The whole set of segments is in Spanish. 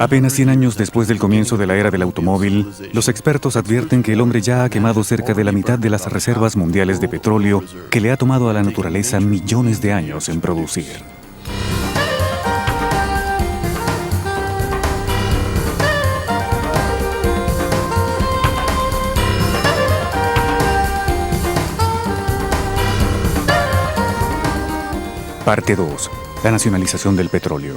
Apenas 100 años después del comienzo de la era del automóvil, los expertos advierten que el hombre ya ha quemado cerca de la mitad de las reservas mundiales de petróleo que le ha tomado a la naturaleza millones de años en producir. Parte 2. La nacionalización del petróleo.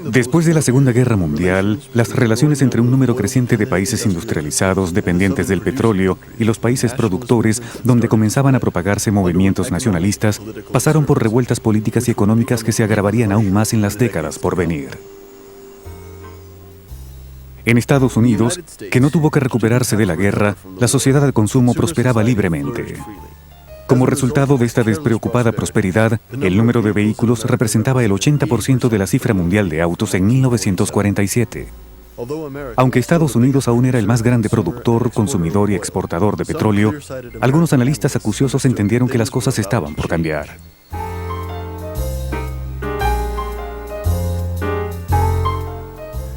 Después de la Segunda Guerra Mundial, las relaciones entre un número creciente de países industrializados dependientes del petróleo y los países productores, donde comenzaban a propagarse movimientos nacionalistas, pasaron por revueltas políticas y económicas que se agravarían aún más en las décadas por venir. En Estados Unidos, que no tuvo que recuperarse de la guerra, la sociedad de consumo prosperaba libremente. Como resultado de esta despreocupada prosperidad, el número de vehículos representaba el 80% de la cifra mundial de autos en 1947. Aunque Estados Unidos aún era el más grande productor, consumidor y exportador de petróleo, algunos analistas acuciosos entendieron que las cosas estaban por cambiar.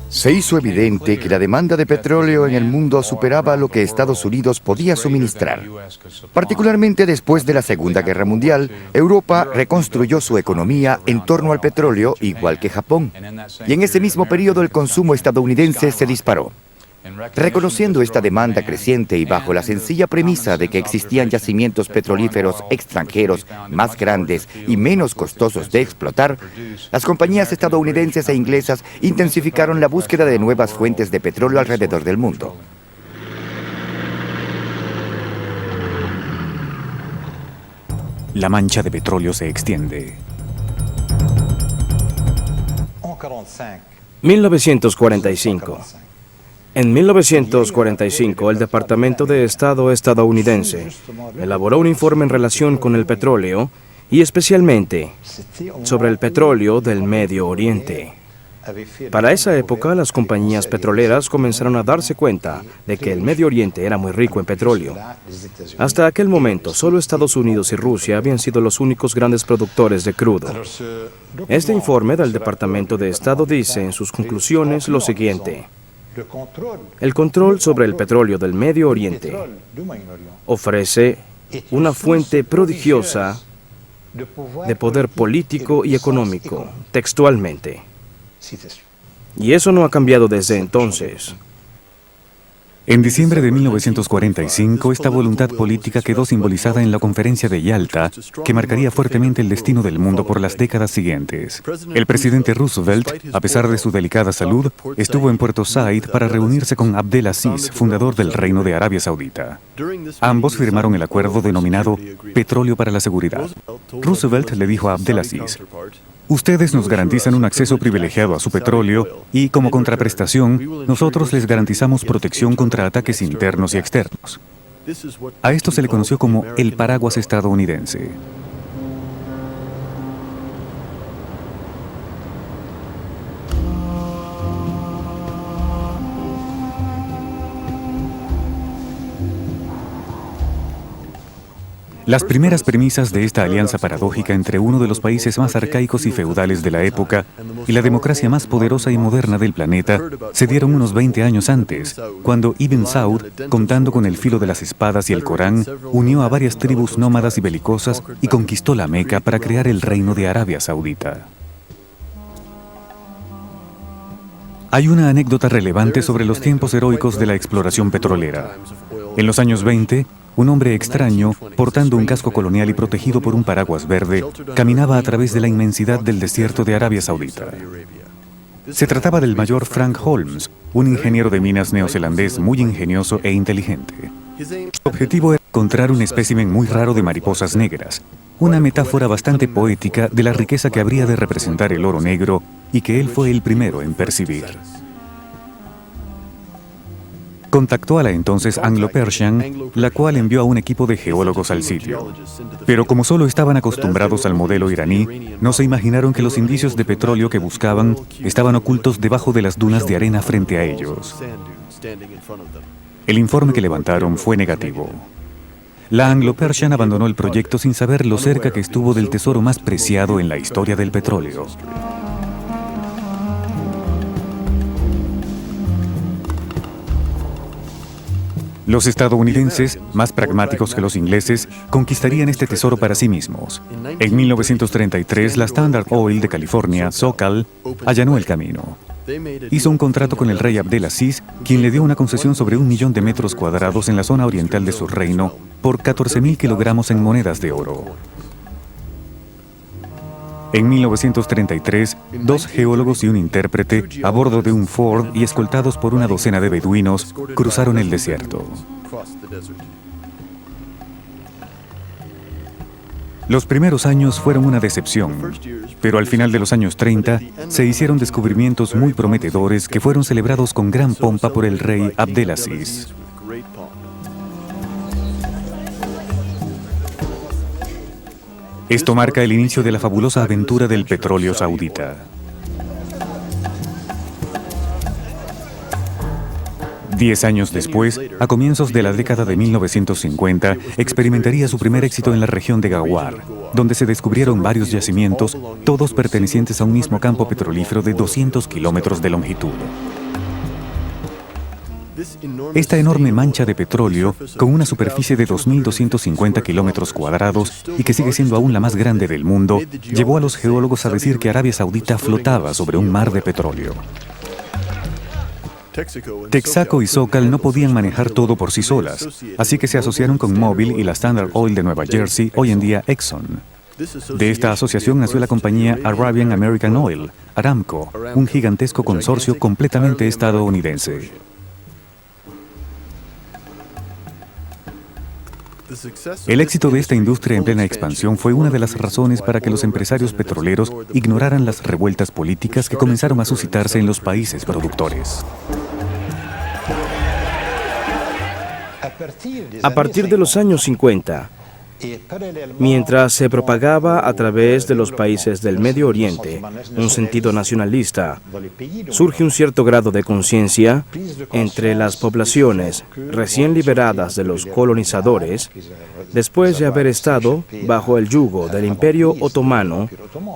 Se hizo evidente que la demanda de petróleo en el mundo superaba lo que Estados Unidos podía suministrar. Particularmente después de la Segunda Guerra Mundial, Europa reconstruyó su economía en torno al petróleo, igual que Japón. Y en ese mismo periodo el consumo estadounidense se disparó. Reconociendo esta demanda creciente y bajo la sencilla premisa de que existían yacimientos petrolíferos extranjeros más grandes y menos costosos de explotar, las compañías estadounidenses e inglesas intensificaron la búsqueda de nuevas fuentes de petróleo alrededor del mundo. La mancha de petróleo se extiende. 1945. En 1945, el Departamento de Estado estadounidense elaboró un informe en relación con el petróleo y especialmente sobre el petróleo del Medio Oriente. Para esa época, las compañías petroleras comenzaron a darse cuenta de que el Medio Oriente era muy rico en petróleo. Hasta aquel momento, solo Estados Unidos y Rusia habían sido los únicos grandes productores de crudo. Este informe del Departamento de Estado dice en sus conclusiones lo siguiente: el control sobre el petróleo del Medio Oriente ofrece una fuente prodigiosa de poder político y económico, textualmente. Y eso no ha cambiado desde entonces. En diciembre de 1945, esta voluntad política quedó simbolizada en la Conferencia de Yalta, que marcaría fuertemente el destino del mundo por las décadas siguientes. El presidente Roosevelt, a pesar de su delicada salud, estuvo en Puerto Said para reunirse con Abdel Aziz, fundador del Reino de Arabia Saudita. Ambos firmaron el acuerdo denominado Petróleo para la Seguridad. Roosevelt le dijo a Abdel Aziz: ustedes nos garantizan un acceso privilegiado a su petróleo y, como contraprestación, nosotros les garantizamos protección contra ataques internos y externos. A esto se le conoció como el paraguas estadounidense. Las primeras premisas de esta alianza paradójica entre uno de los países más arcaicos y feudales de la época y la democracia más poderosa y moderna del planeta se dieron unos 20 años antes, cuando Ibn Saud, contando con el filo de las espadas y el Corán, unió a varias tribus nómadas y belicosas y conquistó la Meca para crear el Reino de Arabia Saudita. Hay una anécdota relevante sobre los tiempos heroicos de la exploración petrolera. En los años 20, un hombre extraño, portando un casco colonial y protegido por un paraguas verde, caminaba a través de la inmensidad del desierto de Arabia Saudita. Se trataba del mayor Frank Holmes, un ingeniero de minas neozelandés muy ingenioso e inteligente. Su objetivo era encontrar un espécimen muy raro de mariposas negras, una metáfora bastante poética de la riqueza que habría de representar el oro negro y que él fue el primero en percibir. Contactó a la entonces Anglo-Persian, la cual envió a un equipo de geólogos al sitio. Pero como solo estaban acostumbrados al modelo iraní, no se imaginaron que los indicios de petróleo que buscaban estaban ocultos debajo de las dunas de arena frente a ellos. El informe que levantaron fue negativo. la Anglo-Persian abandonó el proyecto sin saber lo cerca que estuvo del tesoro más preciado en la historia del petróleo. Los estadounidenses, más pragmáticos que los ingleses, conquistarían este tesoro para sí mismos. En 1933, la Standard Oil de California, SoCal, allanó el camino. Hizo un contrato con el rey Abdelaziz, quien le dio una concesión sobre 1 millón de metros cuadrados en la zona oriental de su reino por 14.000 kilogramos en monedas de oro. En 1933, 2 geólogos y un intérprete, a bordo de un Ford y escoltados por una docena de beduinos, cruzaron el desierto. Los primeros años fueron una decepción, pero al final de los años 30 se hicieron descubrimientos muy prometedores que fueron celebrados con gran pompa por el rey Abdelaziz. Esto marca el inicio de la fabulosa aventura del petróleo saudita. 10 años después, a comienzos de la década de 1950, experimentaría su primer éxito en la región de Ghawar, donde se descubrieron varios yacimientos, todos pertenecientes a un mismo campo petrolífero de 200 kilómetros de longitud. Esta enorme mancha de petróleo, con una superficie de 2.250 kilómetros cuadrados y que sigue siendo aún la más grande del mundo, llevó a los geólogos a decir que Arabia Saudita flotaba sobre un mar de petróleo. Texaco y SoCal no podían manejar todo por sí solas, así que se asociaron con Mobil y la Standard Oil de Nueva Jersey, hoy en día Exxon. De esta asociación nació la compañía Arabian American Oil, Aramco, un gigantesco consorcio completamente estadounidense. El éxito de esta industria en plena expansión fue una de las razones para que los empresarios petroleros ignoraran las revueltas políticas que comenzaron a suscitarse en los países productores. A partir de los años 50, mientras se propagaba a través de los países del Medio Oriente un sentido nacionalista, surge un cierto grado de conciencia entre las poblaciones recién liberadas de los colonizadores, después de haber estado bajo el yugo del Imperio Otomano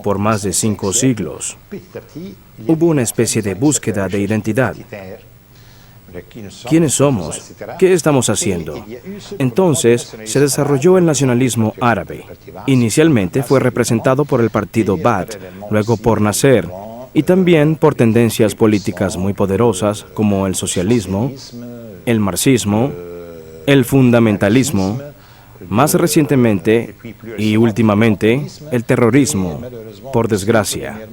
por más de 5 siglos. Hubo una especie de búsqueda de identidad. ¿Quiénes somos? ¿Qué estamos haciendo? Entonces se desarrolló el nacionalismo árabe. Inicialmente fue representado por el partido Baath, luego por Nasser, y también por tendencias políticas muy poderosas como el socialismo, el marxismo, el fundamentalismo, más recientemente y últimamente el terrorismo, por desgracia.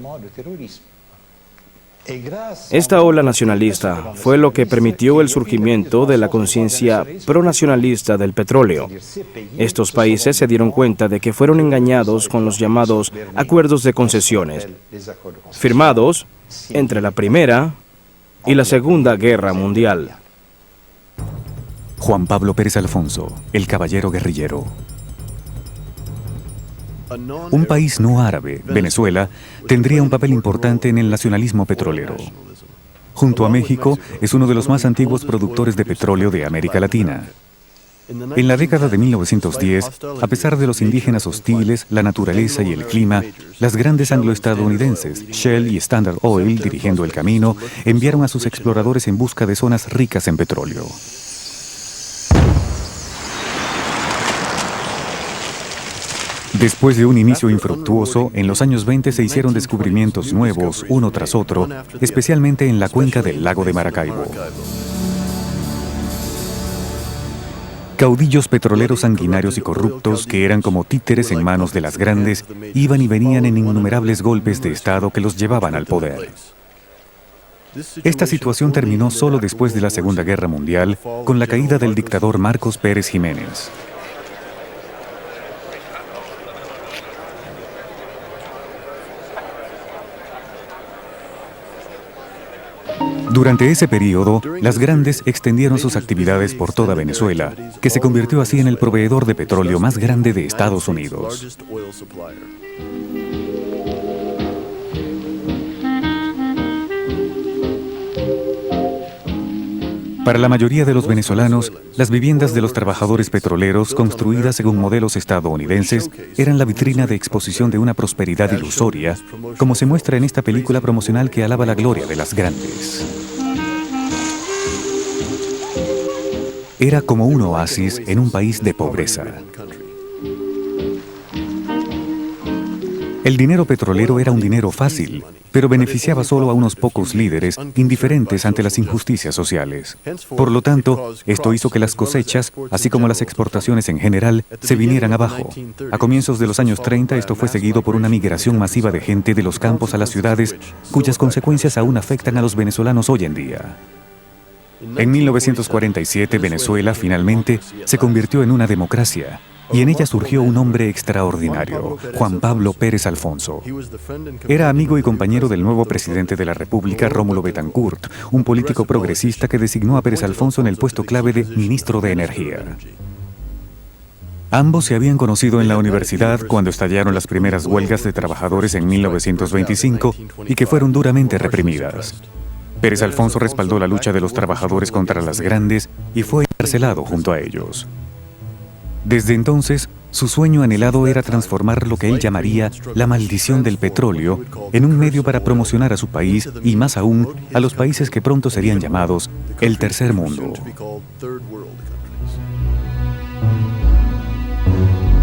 Esta ola nacionalista fue lo que permitió el surgimiento de la conciencia pronacionalista del petróleo. Estos países se dieron cuenta de que fueron engañados con los llamados acuerdos de concesiones, firmados entre la Primera y la Segunda Guerra Mundial. Juan Pablo Pérez Alfonso, el caballero guerrillero. Un país no árabe, Venezuela, tendría un papel importante en el nacionalismo petrolero. Junto a México, es uno de los más antiguos productores de petróleo de América Latina. En la década de 1910, a pesar de los indígenas hostiles, la naturaleza y el clima, las grandes angloestadounidenses, Shell y Standard Oil, dirigiendo el camino, enviaron a sus exploradores en busca de zonas ricas en petróleo. Después de un inicio infructuoso, en los años 20 se hicieron descubrimientos nuevos, uno tras otro, especialmente en la cuenca del lago de Maracaibo. Caudillos petroleros sanguinarios y corruptos, que eran como títeres en manos de las grandes, iban y venían en innumerables golpes de Estado que los llevaban al poder. Esta situación terminó solo después de la Segunda Guerra Mundial, con la caída del dictador Marcos Pérez Jiménez. Durante ese periodo, las grandes extendieron sus actividades por toda Venezuela, que se convirtió así en el proveedor de petróleo más grande de Estados Unidos. Para la mayoría de los venezolanos, las viviendas de los trabajadores petroleros, construidas según modelos estadounidenses, eran la vitrina de exposición de una prosperidad ilusoria, como se muestra en esta película promocional que alaba la gloria de las grandes. Era como un oasis en un país de pobreza. El dinero petrolero era un dinero fácil, pero beneficiaba solo a unos pocos líderes indiferentes ante las injusticias sociales. Por lo tanto, esto hizo que las cosechas, así como las exportaciones en general, se vinieran abajo. A comienzos de los años 30, esto fue seguido por una migración masiva de gente de los campos a las ciudades, cuyas consecuencias aún afectan a los venezolanos hoy en día. En 1947, Venezuela finalmente se convirtió en una democracia. Y en ella surgió un hombre extraordinario, Juan Pablo Pérez Alfonso. Era amigo y compañero del nuevo presidente de la República, Rómulo Betancourt, un político progresista que designó a Pérez Alfonso en el puesto clave de ministro de Energía. Ambos se habían conocido en la universidad cuando estallaron las primeras huelgas de trabajadores en 1925 y que fueron duramente reprimidas. Pérez Alfonso respaldó la lucha de los trabajadores contra las grandes y fue encarcelado junto a ellos. Desde entonces, su sueño anhelado era transformar lo que él llamaría la maldición del petróleo en un medio para promocionar a su país y, más aún, a los países que pronto serían llamados el Tercer Mundo.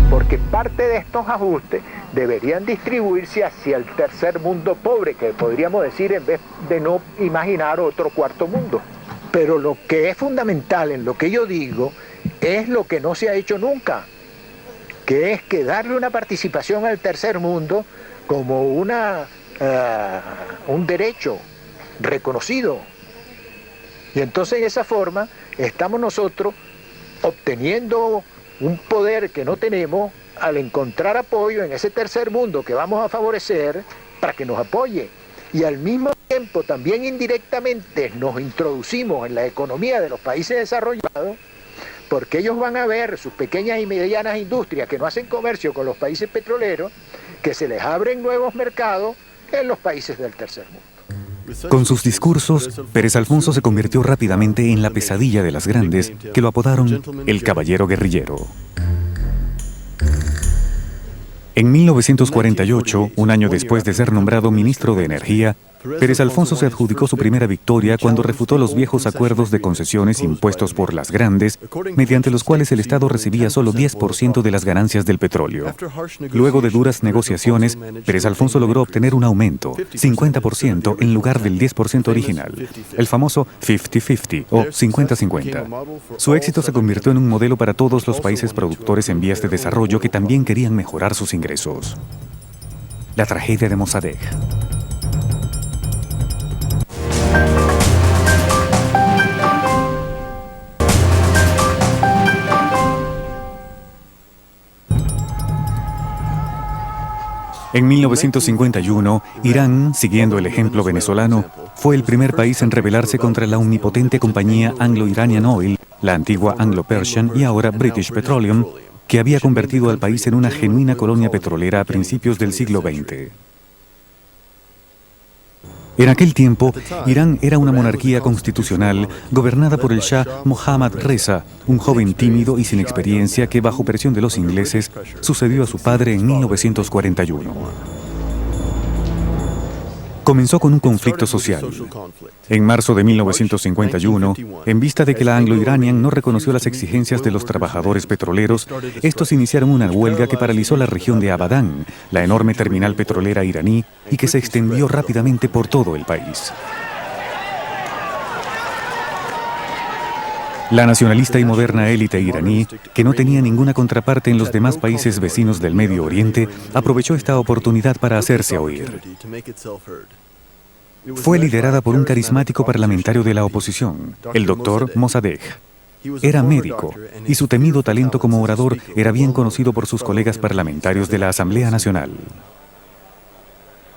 Porque parte de estos ajustes deberían distribuirse hacia el tercer mundo pobre, que podríamos decir, en vez de no imaginar otro cuarto mundo. Pero lo que es fundamental en lo que yo digo es lo que no se ha hecho nunca, que es que darle una participación al tercer mundo como un derecho reconocido. Y entonces de esa forma estamos nosotros obteniendo un poder que no tenemos al encontrar apoyo en ese tercer mundo que vamos a favorecer para que nos apoye. Y al mismo tiempo también indirectamente nos introducimos en la economía de los países desarrollados, porque ellos van a ver sus pequeñas y medianas industrias que no hacen comercio con los países petroleros, que se les abren nuevos mercados en los países del tercer mundo. Con sus discursos, Pérez Alfonso se convirtió rápidamente en la pesadilla de las grandes, que lo apodaron el caballero guerrillero. En 1948, un año después de ser nombrado ministro de Energía, Pérez Alfonso se adjudicó su primera victoria cuando refutó los viejos acuerdos de concesiones impuestos por las grandes, mediante los cuales el Estado recibía solo 10% de las ganancias del petróleo. Luego de duras negociaciones, Pérez Alfonso logró obtener un aumento, 50% en lugar del 10% original, el famoso 50-50 o 50-50. Su éxito se convirtió en un modelo para todos los países productores en vías de desarrollo que también querían mejorar sus ingresos. La tragedia de Mossadegh. En 1951, Irán, siguiendo el ejemplo venezolano, fue el primer país en rebelarse contra la omnipotente compañía Anglo-Iranian Oil, la antigua Anglo-Persian y ahora British Petroleum, que había convertido al país en una genuina colonia petrolera a principios del siglo XX. En aquel tiempo, Irán era una monarquía constitucional gobernada por el Shah Mohammad Reza, un joven tímido y sin experiencia que, bajo presión de los ingleses, sucedió a su padre en 1941. Comenzó con un conflicto social. En marzo de 1951, en vista de que la Anglo-Iranian no reconoció las exigencias de los trabajadores petroleros, estos iniciaron una huelga que paralizó la región de Abadán, la enorme terminal petrolera iraní, y que se extendió rápidamente por todo el país. La nacionalista y moderna élite iraní, que no tenía ninguna contraparte en los demás países vecinos del Medio Oriente, aprovechó esta oportunidad para hacerse oír. Fue liderada por un carismático parlamentario de la oposición, el doctor Mossadegh. Era médico, y su temido talento como orador era bien conocido por sus colegas parlamentarios de la Asamblea Nacional.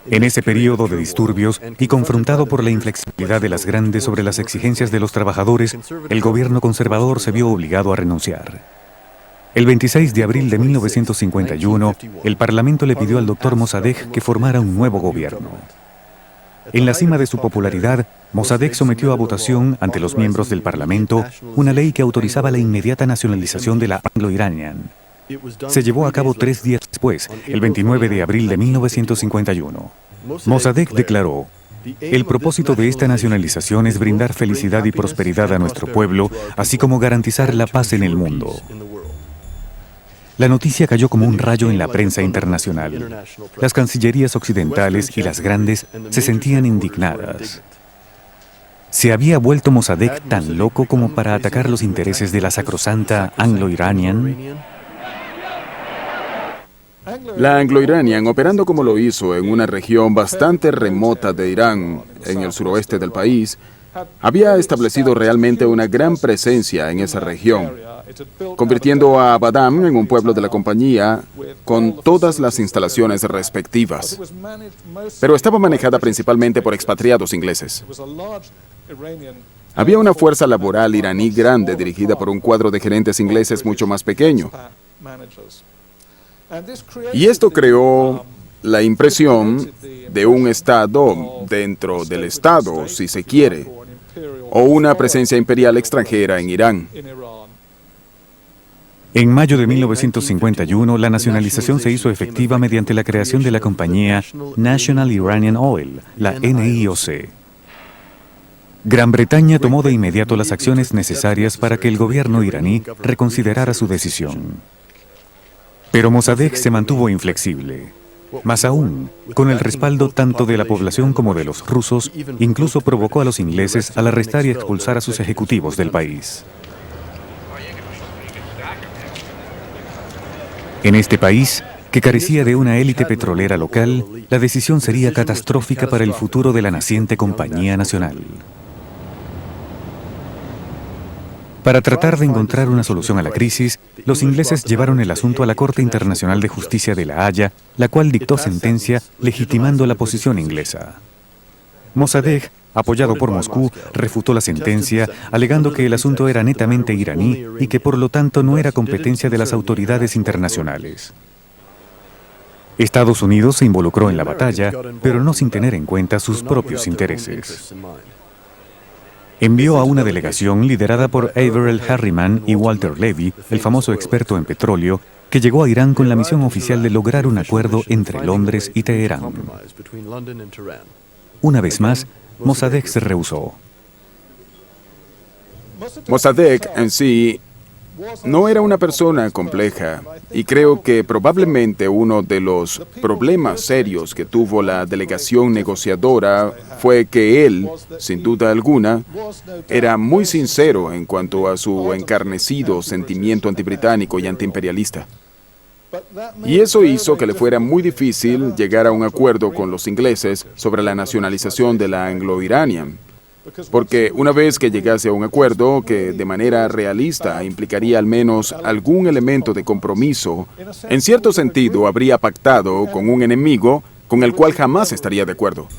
En ese periodo de disturbios y confrontado por la inflexibilidad de las grandes sobre las exigencias de los trabajadores, el gobierno conservador se vio obligado a renunciar. El 26 de abril de 1951, el Parlamento le pidió al doctor Mossadegh que formara un nuevo gobierno. En la cima de su popularidad, Mossadegh sometió a votación ante los miembros del Parlamento una ley que autorizaba la inmediata nacionalización de la Anglo-Iranian. Se llevó a cabo 3 días después, el 29 de abril de 1951. Mossadegh declaró: "El propósito de esta nacionalización es brindar felicidad y prosperidad a nuestro pueblo, así como garantizar la paz en el mundo". La noticia cayó como un rayo en la prensa internacional. Las cancillerías occidentales y las grandes se sentían indignadas. ¿Se había vuelto Mossadegh tan loco como para atacar los intereses de la sacrosanta Anglo-Iranian? La Anglo-Iranian, operando como lo hizo en una región bastante remota de Irán, en el suroeste del país, había establecido realmente una gran presencia en esa región, convirtiendo a Abadan en un pueblo de la compañía con todas las instalaciones respectivas. Pero estaba manejada principalmente por expatriados ingleses. Había una fuerza laboral iraní grande dirigida por un cuadro de gerentes ingleses mucho más pequeño. Y esto creó la impresión de un Estado dentro del Estado, si se quiere, o una presencia imperial extranjera en Irán. En mayo de 1951, la nacionalización se hizo efectiva mediante la creación de la compañía National Iranian Oil, la NIOC. Gran Bretaña tomó de inmediato las acciones necesarias para que el gobierno iraní reconsiderara su decisión. Pero Mossadegh se mantuvo inflexible. Más aún, con el respaldo tanto de la población como de los rusos, incluso provocó a los ingleses al arrestar y expulsar a sus ejecutivos del país. En este país, que carecía de una élite petrolera local, la decisión sería catastrófica para el futuro de la naciente Compañía Nacional. Para tratar de encontrar una solución a la crisis, los ingleses llevaron el asunto a la Corte Internacional de Justicia de La Haya, la cual dictó sentencia legitimando la posición inglesa. Mossadegh, apoyado por Moscú, refutó la sentencia, alegando que el asunto era netamente iraní y que por lo tanto no era competencia de las autoridades internacionales. Estados Unidos se involucró en la batalla, pero no sin tener en cuenta sus propios intereses. Envió a una delegación liderada por Averell Harriman y Walter Levy, el famoso experto en petróleo, que llegó a Irán con la misión oficial de lograr un acuerdo entre Londres y Teherán. Una vez más, Mossadegh se rehusó. Mossadegh en sí no era una persona compleja, y creo que probablemente uno de los problemas serios que tuvo la delegación negociadora fue que él, sin duda alguna, era muy sincero en cuanto a su encarnecido sentimiento antibritánico y antiimperialista. Y eso hizo que le fuera muy difícil llegar a un acuerdo con los ingleses sobre la nacionalización de la Anglo-Iranian. Porque una vez que llegase a un acuerdo que de manera realista implicaría al menos algún elemento de compromiso, en cierto sentido habría pactado con un enemigo con el cual jamás estaría de acuerdo.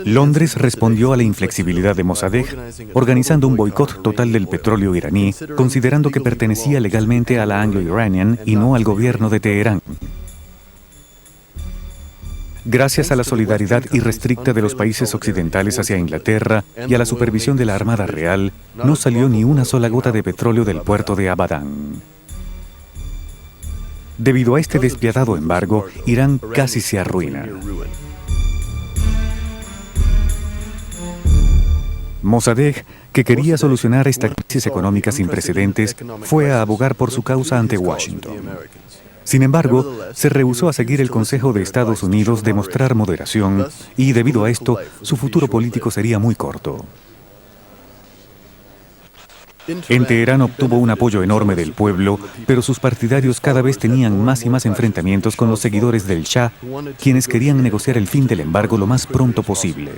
Londres respondió a la inflexibilidad de Mossadegh, organizando un boicot total del petróleo iraní, considerando que pertenecía legalmente a la Anglo-Iranian y no al gobierno de Teherán. Gracias a la solidaridad irrestricta de los países occidentales hacia Inglaterra y a la supervisión de la Armada Real, no salió ni una sola gota de petróleo del puerto de Abadan. Debido a este despiadado embargo, Irán casi se arruina. Mossadegh, que quería solucionar esta crisis económica sin precedentes, fue a abogar por su causa ante Washington. Sin embargo, se rehusó a seguir el consejo de Estados Unidos de mostrar moderación y, debido a esto, su futuro político sería muy corto. En Teherán obtuvo un apoyo enorme del pueblo, pero sus partidarios cada vez tenían más y más enfrentamientos con los seguidores del Shah, quienes querían negociar el fin del embargo lo más pronto posible.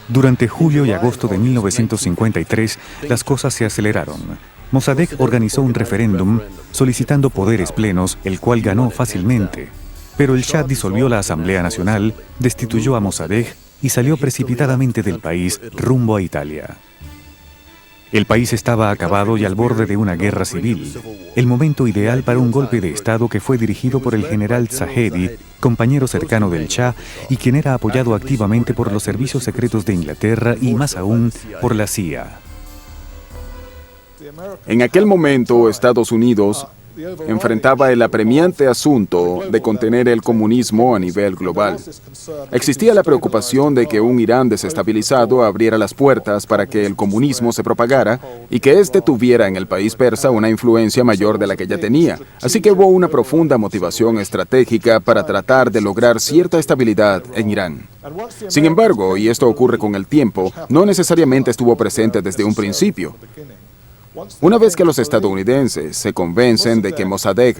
Durante julio y agosto de 1953, las cosas se aceleraron. Mossadegh organizó un referéndum solicitando poderes plenos, el cual ganó fácilmente. Pero el Shah disolvió la Asamblea Nacional, destituyó a Mossadegh y salió precipitadamente del país rumbo a Italia. El país estaba acabado y al borde de una guerra civil, el momento ideal para un golpe de Estado que fue dirigido por el general Zahedi, compañero cercano del Shah y quien era apoyado activamente por los servicios secretos de Inglaterra y más aún por la CIA. En aquel momento, Estados Unidos enfrentaba el apremiante asunto de contener el comunismo a nivel global. Existía la preocupación de que un Irán desestabilizado abriera las puertas para que el comunismo se propagara y que éste tuviera en el país persa una influencia mayor de la que ya tenía. Así que hubo una profunda motivación estratégica para tratar de lograr cierta estabilidad en Irán. Sin embargo, y esto ocurre con el tiempo, no necesariamente estuvo presente desde un principio. Una vez que los estadounidenses se convencen de que Mossadegh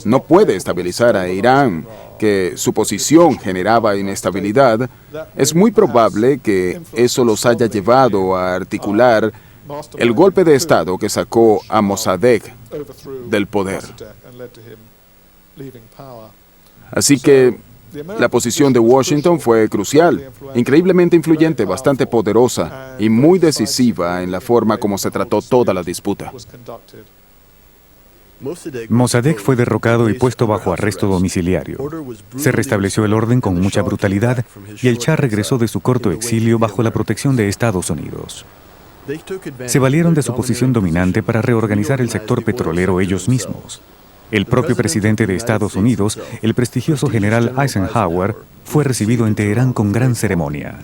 no puede estabilizar a Irán, que su posición generaba inestabilidad, es muy probable que eso los haya llevado a articular el golpe de Estado que sacó a Mossadegh del poder. Así que la posición de Washington fue crucial, increíblemente influyente, bastante poderosa y muy decisiva en la forma como se trató toda la disputa. Mossadegh fue derrocado y puesto bajo arresto domiciliario. Se restableció el orden con mucha brutalidad y el Shah regresó de su corto exilio bajo la protección de Estados Unidos. Se valieron de su posición dominante para reorganizar el sector petrolero ellos mismos. El propio presidente de Estados Unidos, el prestigioso general Eisenhower, fue recibido en Teherán con gran ceremonia.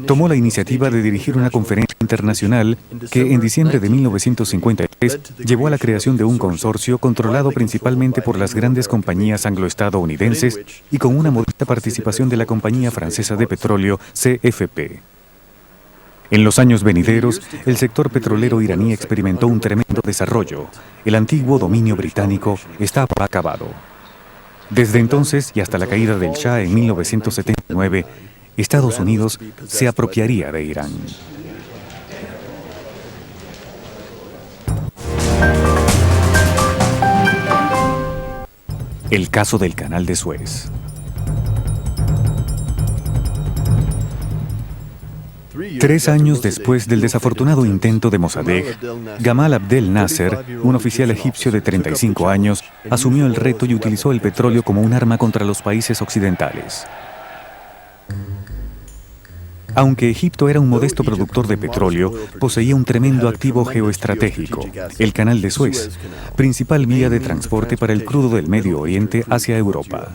Tomó la iniciativa de dirigir una conferencia internacional que en diciembre de 1953 llevó a la creación de un consorcio controlado principalmente por las grandes compañías anglo-estadounidenses y con una modesta participación de la compañía francesa de petróleo CFP. En los años venideros, el sector petrolero iraní experimentó un tremendo desarrollo. El antiguo dominio británico estaba acabado. Desde entonces y hasta la caída del Shah en 1979, Estados Unidos se apropiaría de Irán. El caso del Canal de Suez. 3 años después del desafortunado intento de Mossadegh, Gamal Abdel Nasser, un oficial egipcio de 35 años, asumió el reto y utilizó el petróleo como un arma contra los países occidentales. Aunque Egipto era un modesto productor de petróleo, poseía un tremendo activo geoestratégico, el Canal de Suez, principal vía de transporte para el crudo del Medio Oriente hacia Europa.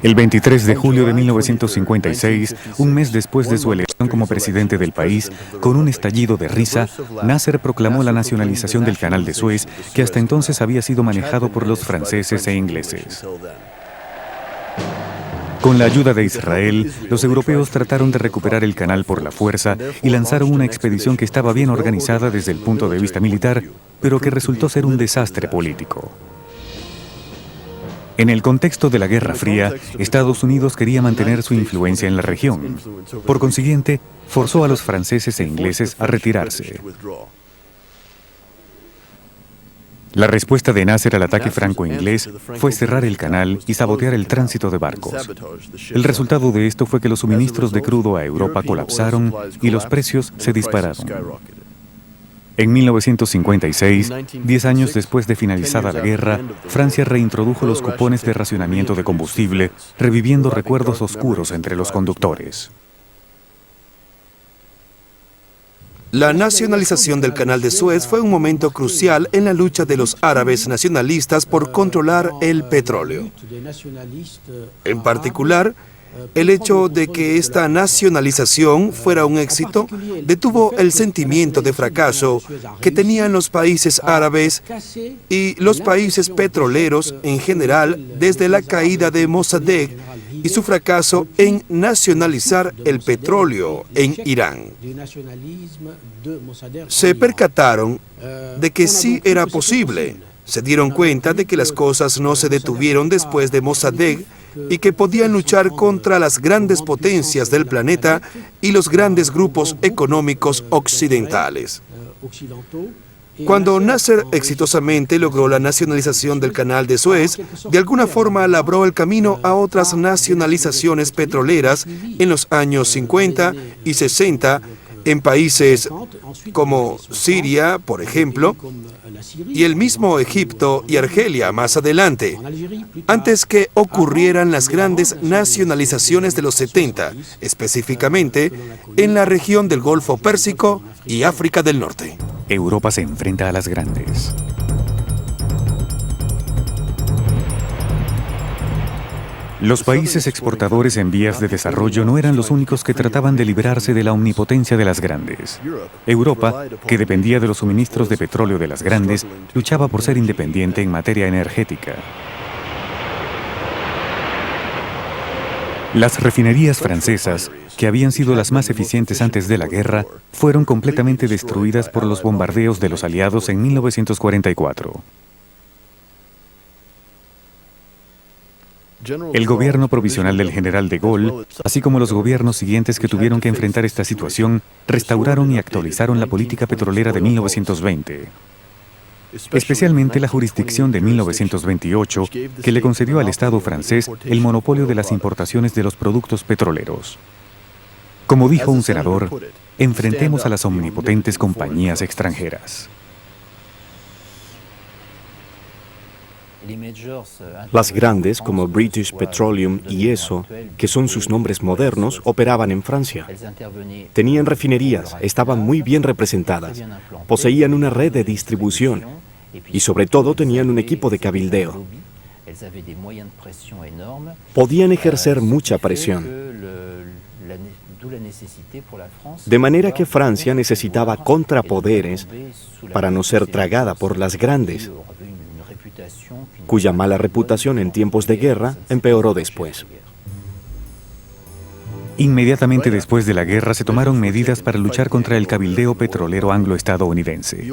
El 23 de julio de 1956, un mes después de su elección como presidente del país, con un estallido de risa, Nasser proclamó la nacionalización del Canal de Suez, que hasta entonces había sido manejado por los franceses e ingleses. Con la ayuda de Israel, los europeos trataron de recuperar el canal por la fuerza y lanzaron una expedición que estaba bien organizada desde el punto de vista militar, pero que resultó ser un desastre político. En el contexto de la Guerra Fría, Estados Unidos quería mantener su influencia en la región. Por consiguiente, forzó a los franceses e ingleses a retirarse. La respuesta de Nasser al ataque franco-inglés fue cerrar el canal y sabotear el tránsito de barcos. El resultado de esto fue que los suministros de crudo a Europa colapsaron y los precios se dispararon. En 1956, 10 años después de finalizada la guerra, Francia reintrodujo los cupones de racionamiento de combustible, reviviendo recuerdos oscuros entre los conductores. La nacionalización del Canal de Suez fue un momento crucial en la lucha de los árabes nacionalistas por controlar el petróleo. En particular, el hecho de que esta nacionalización fuera un éxito detuvo el sentimiento de fracaso que tenían los países árabes y los países petroleros en general desde la caída de Mossadegh y su fracaso en nacionalizar el petróleo en Irán. Se percataron de que sí era posible. Se dieron cuenta de que las cosas no se detuvieron después de Mossadegh y que podían luchar contra las grandes potencias del planeta y los grandes grupos económicos occidentales. Cuando Nasser exitosamente logró la nacionalización del Canal de Suez, de alguna forma labró el camino a otras nacionalizaciones petroleras en los años 50 y 60 en países como Siria, por ejemplo, y el mismo Egipto y Argelia más adelante, antes que ocurrieran las grandes nacionalizaciones de los 70, específicamente en la región del Golfo Pérsico y África del Norte. Europa se enfrenta a las grandes. Los países exportadores en vías de desarrollo no eran los únicos que trataban de librarse de la omnipotencia de las grandes. Europa, que dependía de los suministros de petróleo de las grandes, luchaba por ser independiente en materia energética. Las refinerías francesas, que habían sido las más eficientes antes de la guerra, fueron completamente destruidas por los bombardeos de los aliados en 1944. El gobierno provisional del general de Gaulle, así como los gobiernos siguientes que tuvieron que enfrentar esta situación, restauraron y actualizaron la política petrolera de 1920. Especialmente la jurisdicción de 1928, que le concedió al Estado francés el monopolio de las importaciones de los productos petroleros. Como dijo un senador, enfrentemos a las omnipotentes compañías extranjeras. Las grandes, como British Petroleum y ESSO, que son sus nombres modernos, operaban en Francia. Tenían refinerías, estaban muy bien representadas, poseían una red de distribución y sobre todo tenían un equipo de cabildeo. Podían ejercer mucha presión. De manera que Francia necesitaba contrapoderes para no ser tragada por las grandes, cuya mala reputación en tiempos de guerra empeoró después. Inmediatamente después de la guerra se tomaron medidas para luchar contra el cabildeo petrolero anglo-estadounidense.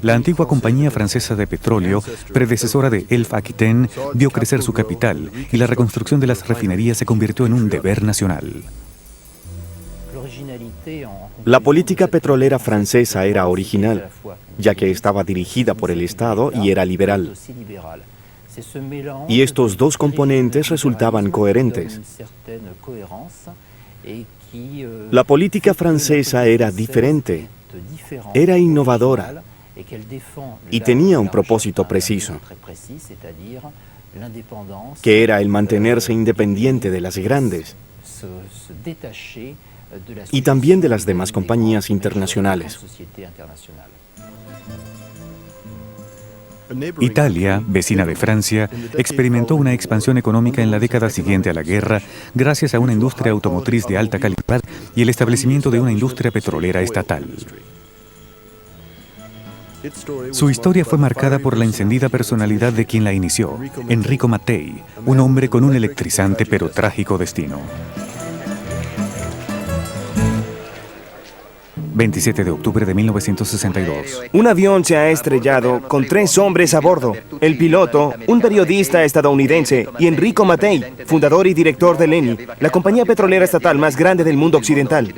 La antigua compañía francesa de petróleo, predecesora de Elf Aquitaine, vio crecer su capital y la reconstrucción de las refinerías se convirtió en un deber nacional. La política petrolera francesa era original, ya que estaba dirigida por el Estado y era liberal. Y estos dos componentes resultaban coherentes. La política francesa era diferente, era innovadora y tenía un propósito preciso, que era el mantenerse independiente de las grandes y también de las demás compañías internacionales. Italia, vecina de Francia, experimentó una expansión económica en la década siguiente a la guerra gracias a una industria automotriz de alta calidad y el establecimiento de una industria petrolera estatal. Su historia fue marcada por la encendida personalidad de quien la inició, Enrico Mattei, un hombre con un electrizante pero trágico destino. 27 de octubre de 1962. Un avión se ha estrellado con 3 hombres a bordo. El piloto, un periodista estadounidense, y Enrico Mattei, fundador y director de Eni, la compañía petrolera estatal más grande del mundo occidental.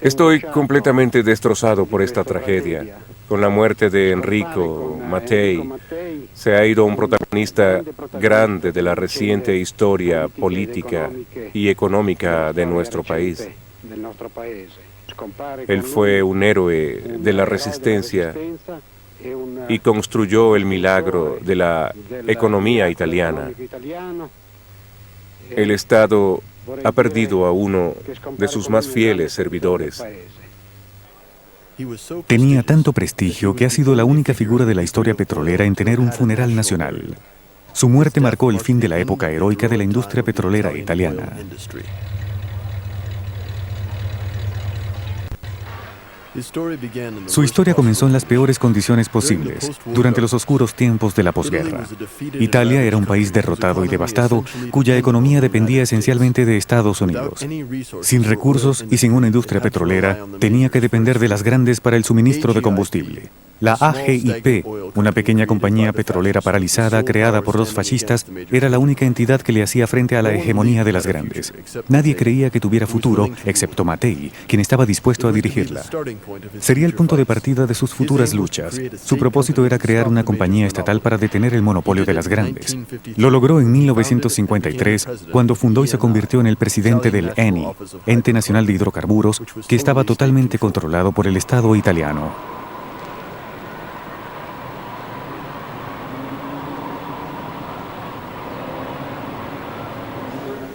Estoy completamente destrozado por esta tragedia. Con la muerte de Enrico Mattei, se ha ido un protagonista grande de la reciente historia política y económica de nuestro país. Él fue un héroe de la resistencia y construyó el milagro de la economía italiana. El Estado ha perdido a uno de sus más fieles servidores. Tenía tanto prestigio que ha sido la única figura de la historia petrolera en tener un funeral nacional. Su muerte marcó el fin de la época heroica de la industria petrolera italiana. Su historia comenzó en las peores condiciones posibles, durante los oscuros tiempos de la posguerra. Italia era un país derrotado y devastado, cuya economía dependía esencialmente de Estados Unidos. Sin recursos y sin una industria petrolera, tenía que depender de las grandes para el suministro de combustible. La AGIP, una pequeña compañía petrolera paralizada creada por los fascistas, era la única entidad que le hacía frente a la hegemonía de las grandes. Nadie creía que tuviera futuro, excepto Mattei, quien estaba dispuesto a dirigirla. Sería el punto de partida de sus futuras luchas. Su propósito era crear una compañía estatal para detener el monopolio de las grandes. Lo logró en 1953, cuando fundó y se convirtió en el presidente del ENI, Ente Nacional de Hidrocarburos, que estaba totalmente controlado por el Estado italiano.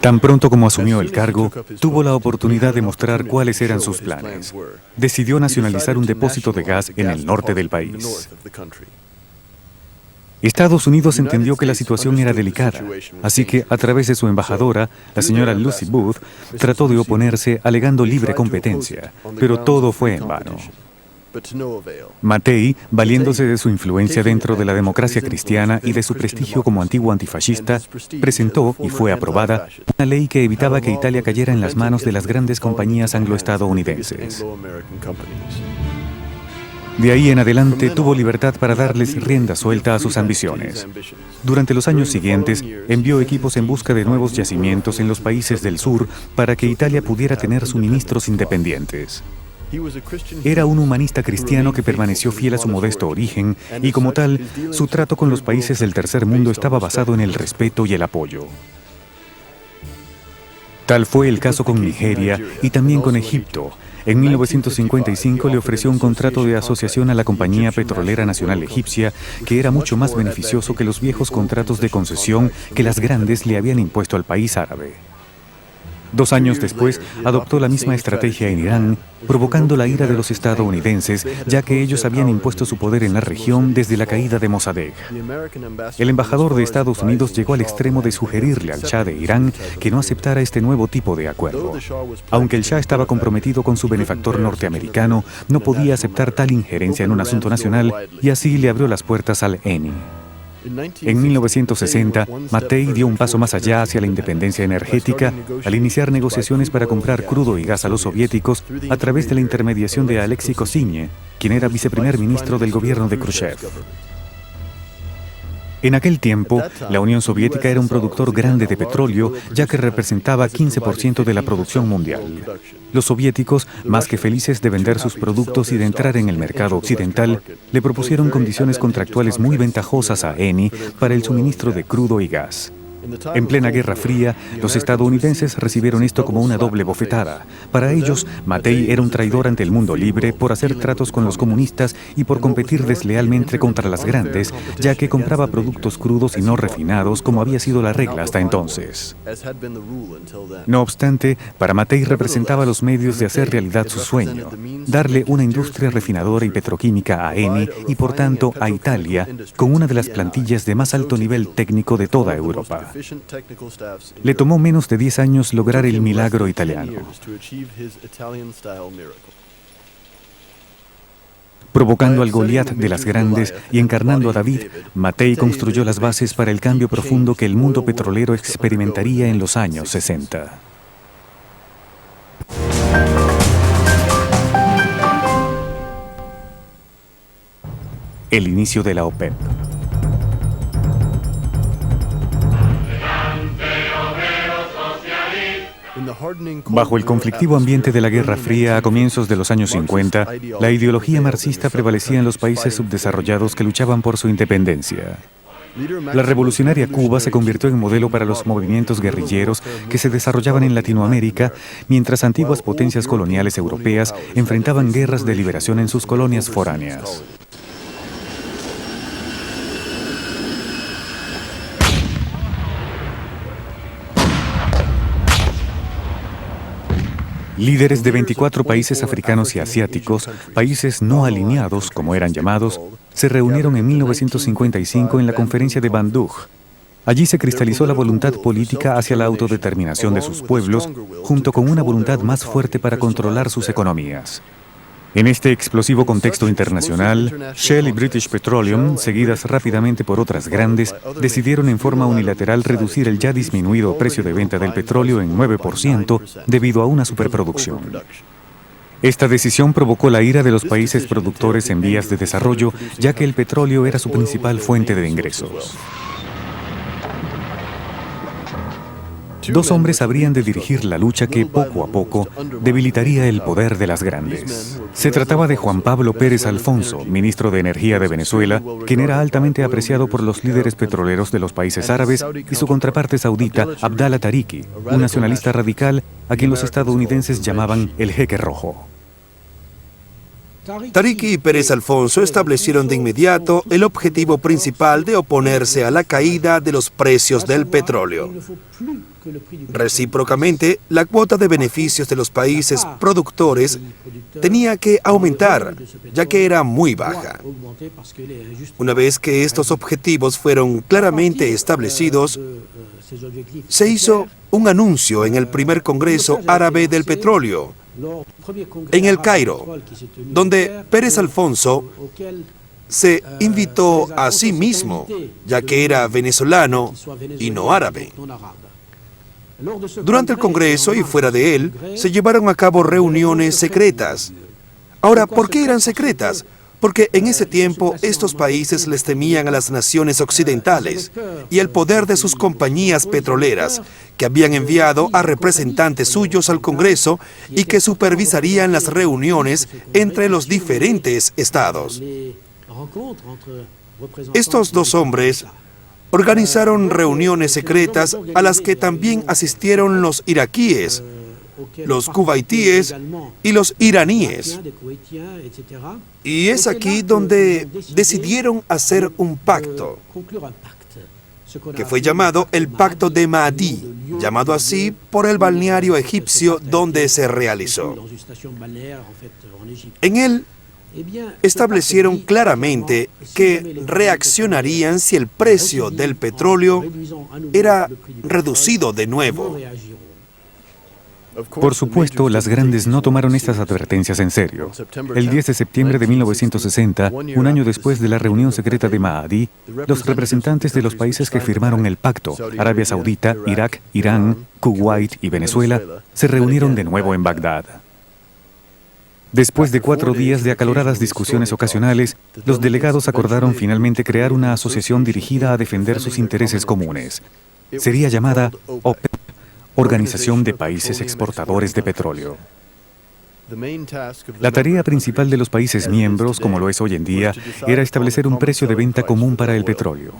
Tan pronto como asumió el cargo, tuvo la oportunidad de mostrar cuáles eran sus planes. Decidió nacionalizar un depósito de gas en el norte del país. Estados Unidos entendió que la situación era delicada, así que a través de su embajadora, la señora Lucy Booth, trató de oponerse alegando libre competencia, pero todo fue en vano. Mattei, valiéndose de su influencia dentro de la democracia cristiana y de su prestigio como antiguo antifascista, presentó, y fue aprobada, una ley que evitaba que Italia cayera en las manos de las grandes compañías anglo-estadounidenses. De ahí en adelante tuvo libertad para darles rienda suelta a sus ambiciones. Durante los años siguientes, envió equipos en busca de nuevos yacimientos en los países del sur para que Italia pudiera tener suministros independientes. Era un humanista cristiano que permaneció fiel a su modesto origen y, como tal, su trato con los países del tercer mundo estaba basado en el respeto y el apoyo. Tal fue el caso con Nigeria y también con Egipto. En 1955 le ofreció un contrato de asociación a la Compañía Petrolera Nacional Egipcia, que era mucho más beneficioso que los viejos contratos de concesión que las grandes le habían impuesto al país árabe. 2 años después, adoptó la misma estrategia en Irán, provocando la ira de los estadounidenses, ya que ellos habían impuesto su poder en la región desde la caída de Mossadegh. El embajador de Estados Unidos llegó al extremo de sugerirle al Shah de Irán que no aceptara este nuevo tipo de acuerdo. Aunque el Shah estaba comprometido con su benefactor norteamericano, no podía aceptar tal injerencia en un asunto nacional y así le abrió las puertas al ENI. En 1960, Mattei dio un paso más allá hacia la independencia energética al iniciar negociaciones para comprar crudo y gas a los soviéticos a través de la intermediación de Alexei Kosygin, quien era viceprimer ministro del gobierno de Khrushchev. En aquel tiempo, la Unión Soviética era un productor grande de petróleo, ya que representaba 15% de la producción mundial. Los soviéticos, más que felices de vender sus productos y de entrar en el mercado occidental, le propusieron condiciones contractuales muy ventajosas a ENI para el suministro de crudo y gas. En plena Guerra Fría, los estadounidenses recibieron esto como una doble bofetada. Para ellos, Mattei era un traidor ante el mundo libre por hacer tratos con los comunistas y por competir deslealmente contra las grandes, ya que compraba productos crudos y no refinados como había sido la regla hasta entonces. No obstante, para Mattei representaba los medios de hacer realidad su sueño, darle una industria refinadora y petroquímica a ENI y por tanto a Italia, con una de las plantillas de más alto nivel técnico de toda Europa. Le tomó menos de 10 años lograr el milagro italiano. Provocando al Goliat de las grandes y encarnando a David, Mattei construyó las bases para el cambio profundo que el mundo petrolero experimentaría en los años 60. El inicio de la OPEP. Bajo el conflictivo ambiente de la Guerra Fría a comienzos de los años 50, la ideología marxista prevalecía en los países subdesarrollados que luchaban por su independencia. La revolucionaria Cuba se convirtió en modelo para los movimientos guerrilleros que se desarrollaban en Latinoamérica, mientras antiguas potencias coloniales europeas enfrentaban guerras de liberación en sus colonias foráneas. Líderes de 24 países africanos y asiáticos, países no alineados, como eran llamados, se reunieron en 1955 en la conferencia de Bandung. Allí se cristalizó la voluntad política hacia la autodeterminación de sus pueblos, junto con una voluntad más fuerte para controlar sus economías. En este explosivo contexto internacional, Shell y British Petroleum, seguidas rápidamente por otras grandes, decidieron en forma unilateral reducir el ya disminuido precio de venta del petróleo en 9% debido a una superproducción. Esta decisión provocó la ira de los países productores en vías de desarrollo, ya que el petróleo era su principal fuente de ingresos. Dos hombres habrían de dirigir la lucha que, poco a poco, debilitaría el poder de las grandes. Se trataba de Juan Pablo Pérez Alfonso, ministro de Energía de Venezuela, quien era altamente apreciado por los líderes petroleros de los países árabes, y su contraparte saudita, Abdallah Tariki, un nacionalista radical a quien los estadounidenses llamaban el Jeque Rojo. Tariki y Pérez Alfonso establecieron de inmediato el objetivo principal de oponerse a la caída de los precios del petróleo. Recíprocamente, la cuota de beneficios de los países productores tenía que aumentar, ya que era muy baja. Una vez que estos objetivos fueron claramente establecidos, se hizo un anuncio en el primer Congreso Árabe del Petróleo, en El Cairo, donde Pérez Alfonso se invitó a sí mismo, ya que era venezolano y no árabe. Durante el Congreso y fuera de él, se llevaron a cabo reuniones secretas. Ahora, ¿por qué eran secretas? Porque en ese tiempo estos países les temían a las naciones occidentales y el poder de sus compañías petroleras, que habían enviado a representantes suyos al Congreso y que supervisarían las reuniones entre los diferentes estados. Estos dos hombres organizaron reuniones secretas a las que también asistieron los iraquíes, los cuvaitíes y los iraníes. Y es aquí donde decidieron hacer un pacto, que fue llamado el Pacto de Mahdi, llamado así por el balneario egipcio donde se realizó. En él establecieron claramente que reaccionarían si el precio del petróleo era reducido de nuevo. Por supuesto, las grandes no tomaron estas advertencias en serio. El 10 de septiembre de 1960, un año después de la reunión secreta de Mahdi, los representantes de los países que firmaron el pacto, Arabia Saudita, Irak, Irán, Kuwait y Venezuela, se reunieron de nuevo en Bagdad. Después de 4 días de acaloradas discusiones ocasionales, los delegados acordaron finalmente crear una asociación dirigida a defender sus intereses comunes. Sería llamada OPEP, Organización de Países Exportadores de Petróleo. La tarea principal de los países miembros, como lo es hoy en día, era establecer un precio de venta común para el petróleo.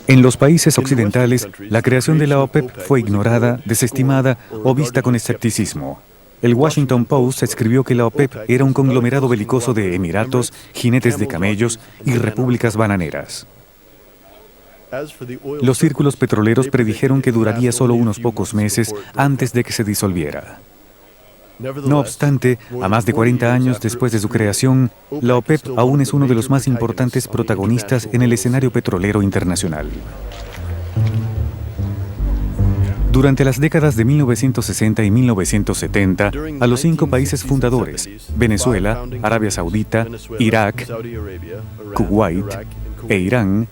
En los países occidentales, la creación de la OPEP fue ignorada, desestimada o vista con escepticismo. El Washington Post escribió que la OPEP era un conglomerado belicoso de emiratos, jinetes de camellos y repúblicas bananeras. Los círculos petroleros predijeron que duraría solo unos pocos meses antes de que se disolviera. No obstante, a más de 40 años después de su creación, la OPEP aún es uno de los más importantes protagonistas en el escenario petrolero internacional. Durante las décadas de 1960 y 1970, a los 5 países fundadores, Venezuela, Arabia Saudita, Irak, Kuwait e Irán,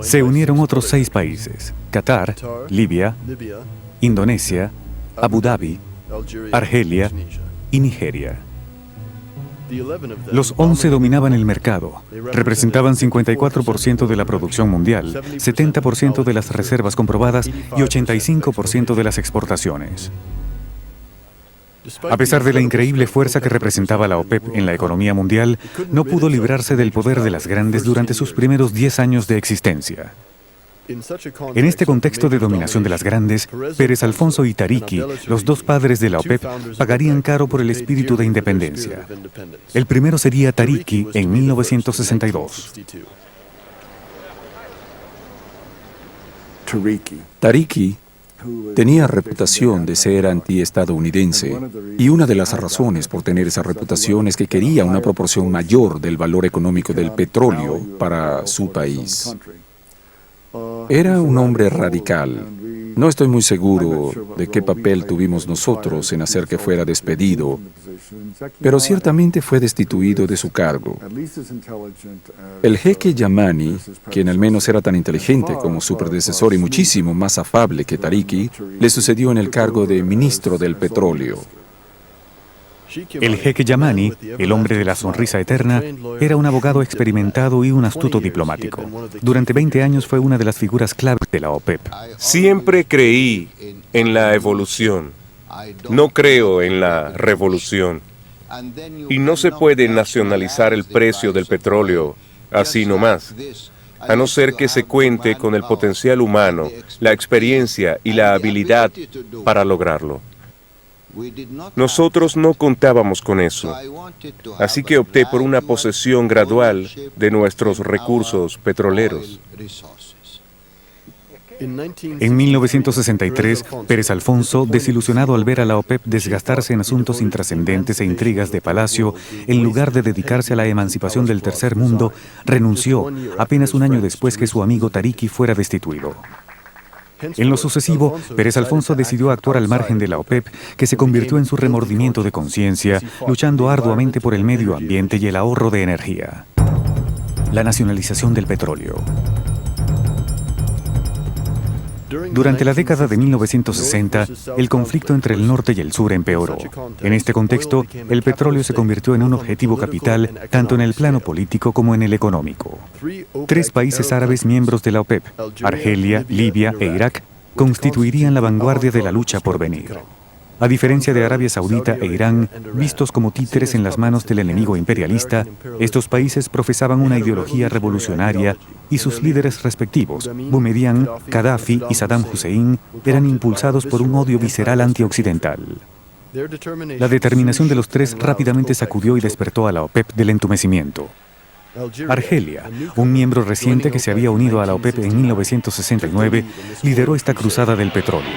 se unieron otros 6 países: Qatar, Libia, Indonesia, Abu Dhabi, Argelia y Nigeria. Los 11 dominaban el mercado, representaban 54% de la producción mundial, 70% de las reservas comprobadas y 85% de las exportaciones. A pesar de la increíble fuerza que representaba la OPEP en la economía mundial, no pudo librarse del poder de las grandes durante sus primeros 10 años de existencia. En este contexto de dominación de las grandes, Pérez Alfonso y Tariki, los dos padres de la OPEP, pagarían caro por el espíritu de independencia. El primero sería Tariki en 1962. Tariki tenía reputación de ser antiestadounidense, y una de las razones por tener esa reputación es que quería una proporción mayor del valor económico del petróleo para su país. Era un hombre radical No estoy muy seguro de qué papel tuvimos nosotros en hacer que fuera despedido, pero ciertamente fue destituido de su cargo. El jeque Yamani, quien al menos era tan inteligente como su predecesor y muchísimo más afable que Tariki, le sucedió en el cargo de ministro del petróleo. El jeque Yamani, el hombre de la sonrisa eterna, era un abogado experimentado y un astuto diplomático. Durante 20 años fue una de las figuras claves de la OPEP. Siempre creí en la evolución. No creo en la revolución. Y no se puede nacionalizar el precio del petróleo así nomás, a no ser que se cuente con el potencial humano, la experiencia y la habilidad para lograrlo. Nosotros no contábamos con eso, así que opté por una posesión gradual de nuestros recursos petroleros. En 1963, Pérez Alfonso, desilusionado al ver a la OPEP desgastarse en asuntos intrascendentes e intrigas de palacio, en lugar de dedicarse a la emancipación del tercer mundo, renunció apenas un año después que su amigo Tariki fuera destituido. En lo sucesivo, Pérez Alfonso decidió actuar al margen de la OPEP, que se convirtió en su remordimiento de conciencia, luchando arduamente por el medio ambiente y el ahorro de energía. La nacionalización del petróleo. Durante la década de 1960, el conflicto entre el norte y el sur empeoró. En este contexto, el petróleo se convirtió en un objetivo capital tanto en el plano político como en el económico. 3 países árabes miembros de la OPEP, Argelia, Libia e Irak, constituirían la vanguardia de la lucha por venir. A diferencia de Arabia Saudita e Irán, vistos como títeres en las manos del enemigo imperialista, estos países profesaban una ideología revolucionaria y sus líderes respectivos, Boumediene, Gaddafi y Saddam Hussein, eran impulsados por un odio visceral antioccidental. La determinación de los 3 rápidamente sacudió y despertó a la OPEP del entumecimiento. Argelia, un miembro reciente que se había unido a la OPEP en 1969, lideró esta cruzada del petróleo.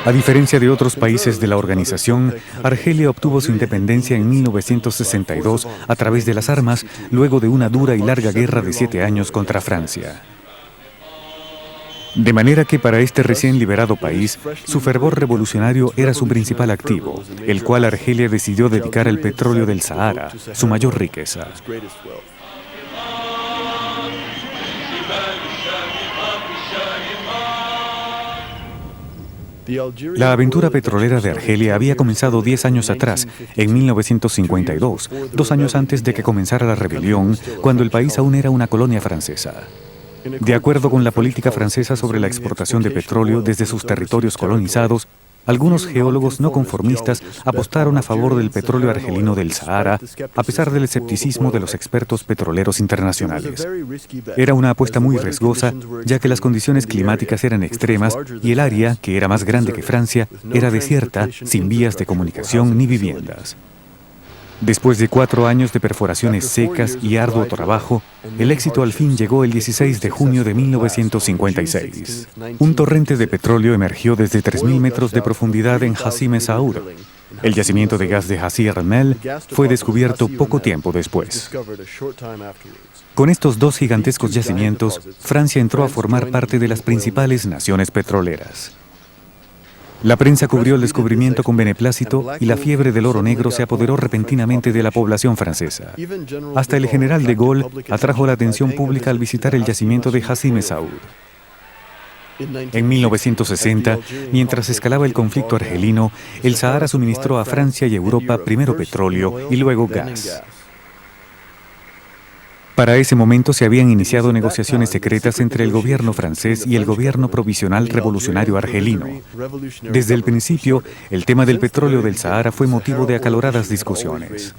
A diferencia de otros países de la organización, Argelia obtuvo su independencia en 1962 a través de las armas, luego de una dura y larga guerra de 7 años contra Francia. De manera que para este recién liberado país, su fervor revolucionario era su principal activo, el cual Argelia decidió dedicar al petróleo del Sahara, su mayor riqueza. La aventura petrolera de Argelia había comenzado 10 años atrás, en 1952, 2 años antes de que comenzara la rebelión, cuando el país aún era una colonia francesa. De acuerdo con la política francesa sobre la exportación de petróleo desde sus territorios colonizados, algunos geólogos no conformistas apostaron a favor del petróleo argelino del Sahara, a pesar del escepticismo de los expertos petroleros internacionales. Era una apuesta muy riesgosa, ya que las condiciones climáticas eran extremas y el área, que era más grande que Francia, era desierta, sin vías de comunicación ni viviendas. Después de 4 años de perforaciones secas y arduo trabajo, el éxito al fin llegó el 16 de junio de 1956. Un torrente de petróleo emergió desde 3.000 metros de profundidad en Hassi Messaoud. El yacimiento de gas de Hassi R'Mel fue descubierto poco tiempo después. Con estos 2 gigantescos yacimientos, Francia entró a formar parte de las principales naciones petroleras. La prensa cubrió el descubrimiento con beneplácito y la fiebre del oro negro se apoderó repentinamente de la población francesa. Hasta el general de Gaulle atrajo la atención pública al visitar el yacimiento de Hassi Messaoud. En 1960, mientras escalaba el conflicto argelino, el Sahara suministró a Francia y Europa primero petróleo y luego gas. Para ese momento se habían iniciado negociaciones secretas entre el gobierno francés y el gobierno provisional revolucionario argelino. Desde el principio, el tema del petróleo del Sahara fue motivo de acaloradas discusiones.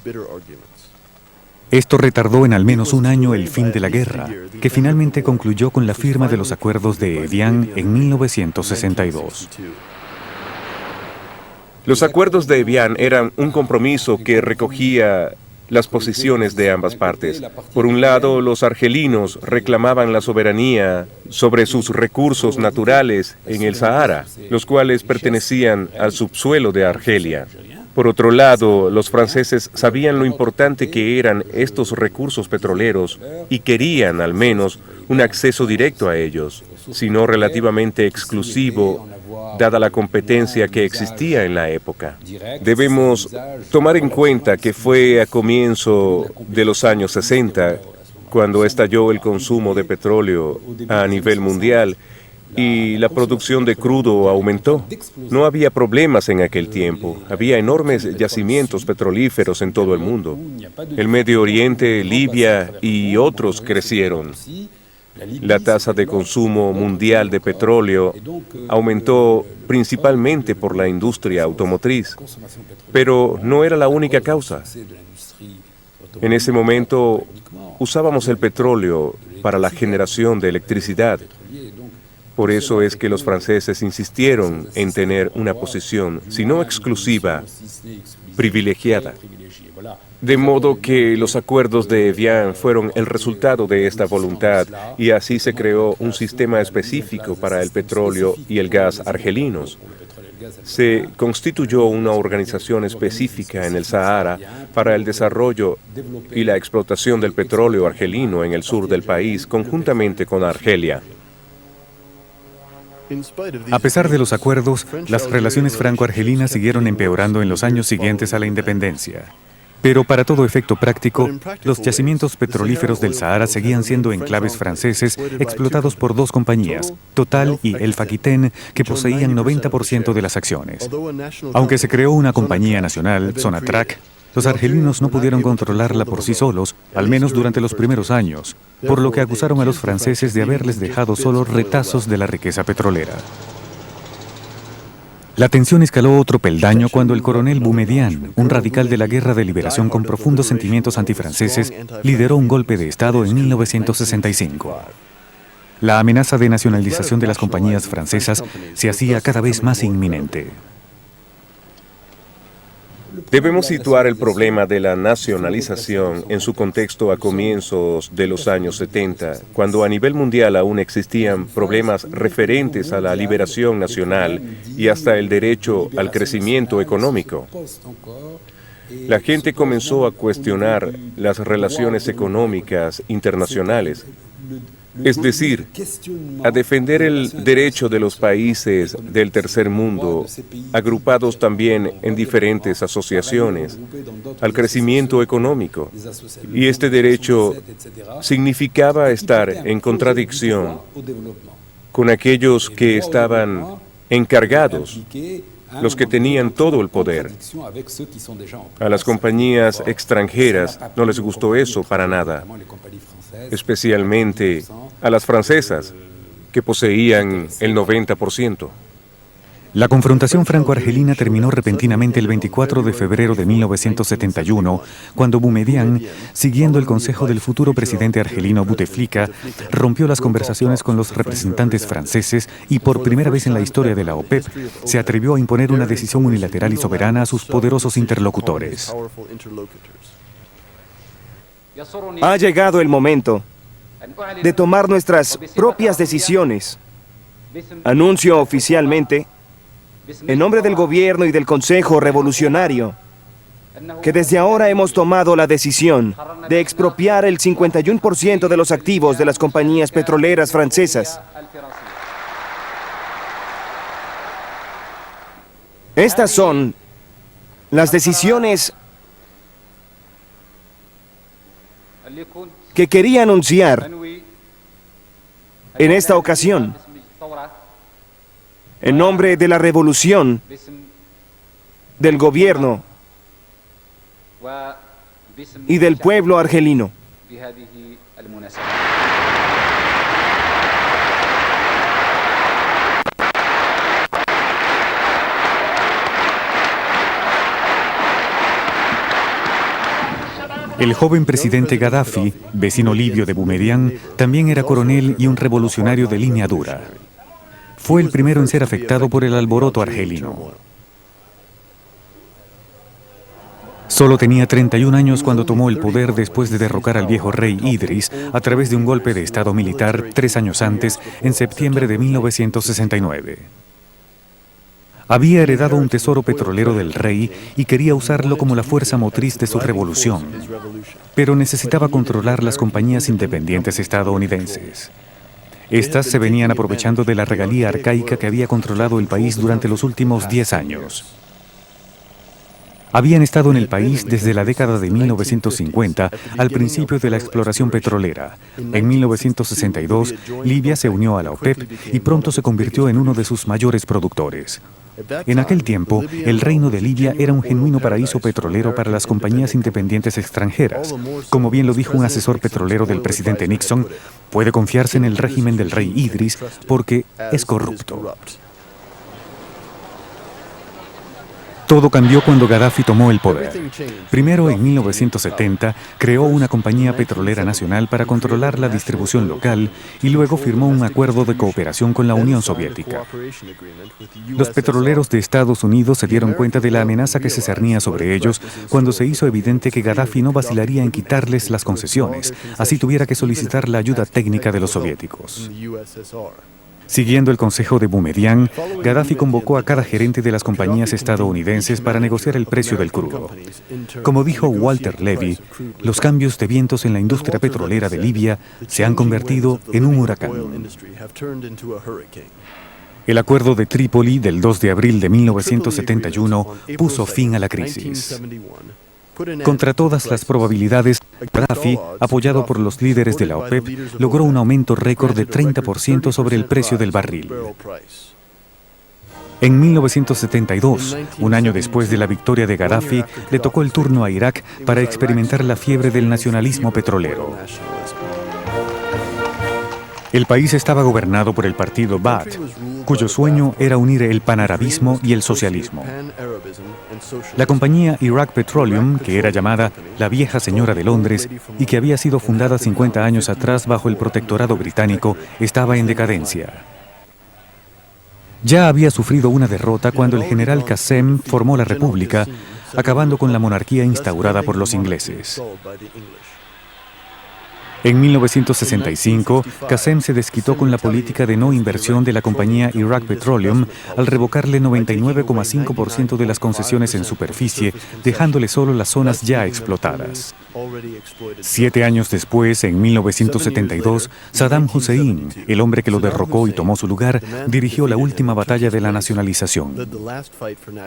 Esto retardó en al menos un año el fin de la guerra, que finalmente concluyó con la firma de los acuerdos de Evian en 1962. Los acuerdos de Evian eran un compromiso que recogía las posiciones de ambas partes. Por un lado, los argelinos reclamaban la soberanía sobre sus recursos naturales en el Sahara, los cuales pertenecían al subsuelo de Argelia. Por otro lado, los franceses sabían lo importante que eran estos recursos petroleros y querían, al menos, un acceso directo a ellos, si no relativamente exclusivo, dada la competencia que existía en la época. Debemos tomar en cuenta que fue a comienzo de los años 60 cuando estalló el consumo de petróleo a nivel mundial y la producción de crudo aumentó. No había problemas en aquel tiempo. Había enormes yacimientos petrolíferos en todo el mundo. El Medio Oriente, Libia y otros crecieron. La tasa de consumo mundial de petróleo aumentó principalmente por la industria automotriz, pero no era la única causa. En ese momento usábamos el petróleo para la generación de electricidad. Por eso es que los franceses insistieron en tener una posición, si no exclusiva, privilegiada. De modo que los acuerdos de Evian fueron el resultado de esta voluntad y así se creó un sistema específico para el petróleo y el gas argelinos. Se constituyó una organización específica en el Sahara para el desarrollo y la explotación del petróleo argelino en el sur del país, conjuntamente con Argelia. A pesar de los acuerdos, las relaciones franco-argelinas siguieron empeorando en los años siguientes a la independencia. Pero para todo efecto práctico, los yacimientos petrolíferos del Sahara seguían siendo enclaves franceses explotados por dos compañías, Total y Elf Aquitaine, que poseían 90% de las acciones. Aunque se creó una compañía nacional, Sonatrach, los argelinos no pudieron controlarla por sí solos, al menos durante los primeros años, por lo que acusaron a los franceses de haberles dejado solo retazos de la riqueza petrolera. La tensión escaló otro peldaño cuando el coronel Boumedienne, un radical de la Guerra de Liberación con profundos sentimientos antifranceses, lideró un golpe de Estado en 1965. La amenaza de nacionalización de las compañías francesas se hacía cada vez más inminente. Debemos situar el problema de la nacionalización en su contexto a comienzos de los años 70, cuando a nivel mundial aún existían problemas referentes a la liberación nacional y hasta el derecho al crecimiento económico. La gente comenzó a cuestionar las relaciones económicas internacionales, es decir, a defender el derecho de los países del tercer mundo, agrupados también en diferentes asociaciones, al crecimiento económico. Y este derecho significaba estar en contradicción con aquellos que estaban encargados, los que tenían todo el poder. A las compañías extranjeras no les gustó eso para nada, especialmente a las francesas, que poseían el 90%. La confrontación franco-argelina terminó repentinamente el 24 de febrero de 1971, cuando Boumedienne, siguiendo el consejo del futuro presidente argelino Bouteflika, rompió las conversaciones con los representantes franceses y por primera vez en la historia de la OPEP se atrevió a imponer una decisión unilateral y soberana a sus poderosos interlocutores. Ha llegado el momento de tomar nuestras propias decisiones. Anuncio oficialmente, en nombre del gobierno y del Consejo Revolucionario, que desde ahora hemos tomado la decisión de expropiar el 51% de los activos de las compañías petroleras francesas. Estas son las decisiones que quería anunciar en esta ocasión, en nombre de la revolución, del gobierno y del pueblo argelino. El joven presidente Gaddafi, vecino libio de Boumedienne, también era coronel y un revolucionario de línea dura. Fue el primero en ser afectado por el alboroto argelino. Solo tenía 31 años cuando tomó el poder después de derrocar al viejo rey Idris a través de un golpe de estado militar 3 años antes, en septiembre de 1969. Había heredado un tesoro petrolero del rey y quería usarlo como la fuerza motriz de su revolución, pero necesitaba controlar las compañías independientes estadounidenses. Estas se venían aprovechando de la regalía arcaica que había controlado el país durante los últimos 10 años. Habían estado en el país desde la década de 1950, al principio de la exploración petrolera. En 1962, Libia se unió a la OPEP y pronto se convirtió en uno de sus mayores productores. En aquel tiempo, el Reino de Libia era un genuino paraíso petrolero para las compañías independientes extranjeras. Como bien lo dijo un asesor petrolero del presidente Nixon, puede confiarse en el régimen del rey Idris porque es corrupto. Todo cambió cuando Gaddafi tomó el poder. Primero, en 1970, creó una compañía petrolera nacional para controlar la distribución local y luego firmó un acuerdo de cooperación con la Unión Soviética. Los petroleros de Estados Unidos se dieron cuenta de la amenaza que se cernía sobre ellos cuando se hizo evidente que Gaddafi no vacilaría en quitarles las concesiones, así tuviera que solicitar la ayuda técnica de los soviéticos. Siguiendo el consejo de Boumediene, Gaddafi convocó a cada gerente de las compañías estadounidenses para negociar el precio del crudo. Como dijo Walter Levy, los cambios de vientos en la industria petrolera de Libia se han convertido en un huracán. El acuerdo de Trípoli del 2 de abril de 1971 puso fin a la crisis. Contra todas las probabilidades, Gaddafi, apoyado por los líderes de la OPEP, logró un aumento récord de 30% sobre el precio del barril. En 1972, un año después de la victoria de Gaddafi, le tocó el turno a Irak para experimentar la fiebre del nacionalismo petrolero. El país estaba gobernado por el partido Ba'ath, cuyo sueño era unir el panarabismo y el socialismo. La compañía Iraq Petroleum, que era llamada la Vieja Señora de Londres y que había sido fundada 50 años atrás bajo el protectorado británico, estaba en decadencia. Ya había sufrido una derrota cuando el general Qassem formó la República, acabando con la monarquía instaurada por los ingleses. En 1965, Qassem se desquitó con la política de no inversión de la compañía Iraq Petroleum al revocarle 99,5% de las concesiones en superficie, dejándole solo las zonas ya explotadas. 7 años después, en 1972, Saddam Hussein, el hombre que lo derrocó y tomó su lugar, dirigió la última batalla de la nacionalización.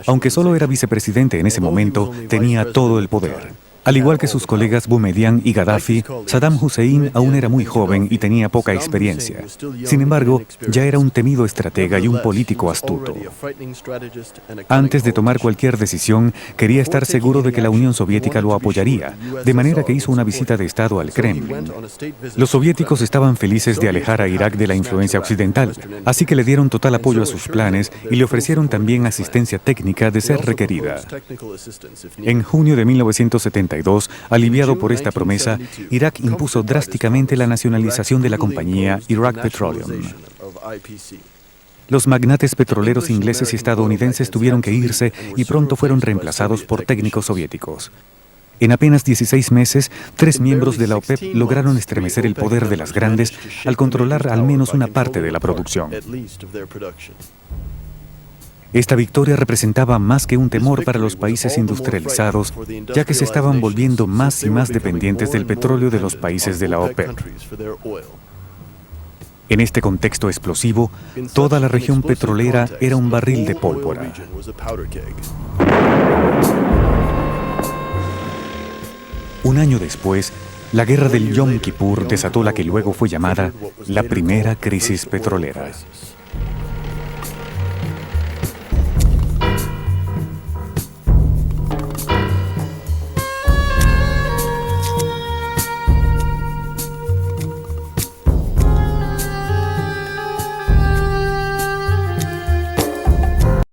Aunque solo era vicepresidente en ese momento, tenía todo el poder. Al igual que sus colegas Boumediene y Gaddafi, Saddam Hussein aún era muy joven y tenía poca experiencia. Sin embargo, ya era un temido estratega y un político astuto. Antes de tomar cualquier decisión, quería estar seguro de que la Unión Soviética lo apoyaría, de manera que hizo una visita de Estado al Kremlin. Los soviéticos estaban felices de alejar a Irak de la influencia occidental, así que le dieron total apoyo a sus planes y le ofrecieron también asistencia técnica de ser requerida. En junio de 1972, aliviado por esta promesa, Irak impuso drásticamente la nacionalización de la compañía Iraq Petroleum. Los magnates petroleros ingleses y estadounidenses tuvieron que irse y pronto fueron reemplazados por técnicos soviéticos. En apenas 16 meses, 3 miembros de la OPEP lograron estremecer el poder de las grandes al controlar al menos una parte de la producción. Esta victoria representaba más que un temor para los países industrializados, ya que se estaban volviendo más y más dependientes del petróleo de los países de la OPEP. En este contexto explosivo, toda la región petrolera era un barril de pólvora. Un año después, la guerra del Yom Kippur desató la que luego fue llamada la primera crisis petrolera.